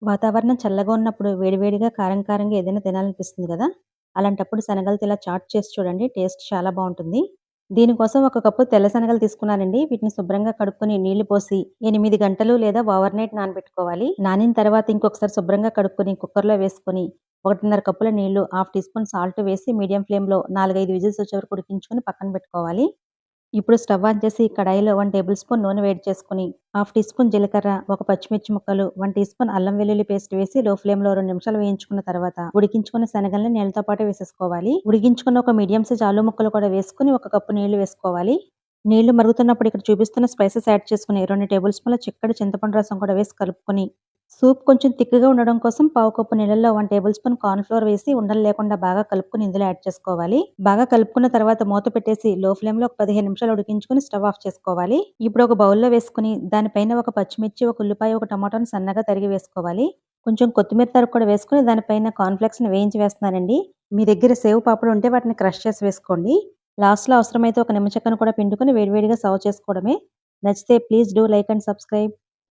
వాతావరణం చల్లగా ఉన్నప్పుడు వేడివేడిగా కారం కారంగా ఏదైనా తినాలనిపిస్తుంది కదా! అలాంటప్పుడు శనగలతో ఇలా చాట్ చేసి చూడండి. టేస్ట్ చాలా బావుంటుంది. దీనికోసం ఒక కప్పు తెల్ల శనగలు తీసుకున్నానండి. వీటిని శుభ్రంగా కడుక్కొని నీళ్లు పోసి 8 గంటలు లేదా ఓవర్‌నైట్ నానబెట్టుకోవాలి. నానిన తర్వాత ఇంకొకసారి శుభ్రంగా కడుక్కొని కుక్కర్‌లో వేసుకొని 1:30 కప్పుల నీళ్లు, హాఫ్ టీ స్పూన్ సాల్ట్ వేసి మీడియం ఫ్లేమ్‌లో 4, 5 విజిల్స్ వచ్చే వరకు ఉడికించుకొని పక్కన పెట్టుకోవాలి. ఇప్పుడు స్టవ్ ఆన్ చేసి కడాయిలో 1 టేబుల్ స్పూన్ నూనె వేడి చేసుకొని, హాఫ్ టీ స్పూన్ జీలకర్ర, ఒక పచ్చిమిర్చి ముక్కలు, 1 టీ స్పూన్ అల్లం వెల్లుల్లి పేస్ట్ వేసి లో ఫ్లేమ్‌లో 2 నిమిషాలు వేయించుకున్న తర్వాత ఉడికించుకున్న శనగల్ని నీళ్ళతో పాటు వేసేసుకోవాలి. ఉడికించుకున్న ఒక మీడియం సైజ్ ఆలు ముక్కలు కూడా వేసుకొని ఒక కప్పు నీళ్లు వేసుకోవాలి. నీళ్లు మరుగుతున్నప్పుడు ఇక్కడ చూపిస్తున్న స్పైసెస్ యాడ్ చేసుకొని 2 టేబుల్ స్పూన్ల చిక్కటి చింతపండు రసం కూడా వేసి కలుపుకొని సూప్ కొంచెం తిక్‌గా ఉండడం కోసం పావు కప్పు నీళ్లలో 1 టేబుల్ స్పూన్ కార్న్ ఫ్లోర్ వేసి ఉండలు లేకుండా బాగా కలుపుకొని ఇందులో యాడ్ చేసుకోవాలి. బాగా కలుపుకున్న తర్వాత మూత పెట్టేసి లో ఫ్లేమ్‌లో ఒక 15 నిమిషాలు ఉడికించుకొని స్టవ్ ఆఫ్ చేసుకోవాలి. ఇప్పుడు ఒక బౌల్‌లో వేసుకొని దానిపైన ఒక పచ్చిమిర్చి, ఒక ఉల్లిపాయ, ఒక టమాటాను సన్నగా తరిగి వేసుకోవాలి. కొంచెం కొత్తిమీర తరుగు కూడా వేసుకొని దానిపైన కార్న్ ఫ్లేక్స్‌ని వేయించి వేస్తున్నానండి. మీ దగ్గర సేవ్ పాపడ్ ఉంటే వాటిని క్రష్ చేసి వేసుకోండి. లాస్ట్‌లో అవసరమైతే ఒక నిమ్మ చెక్కను కూడా పిండుకొని వేడివేడిగా సర్వ్ చేసుకోవడమే. నచ్చితే please do like and subscribe.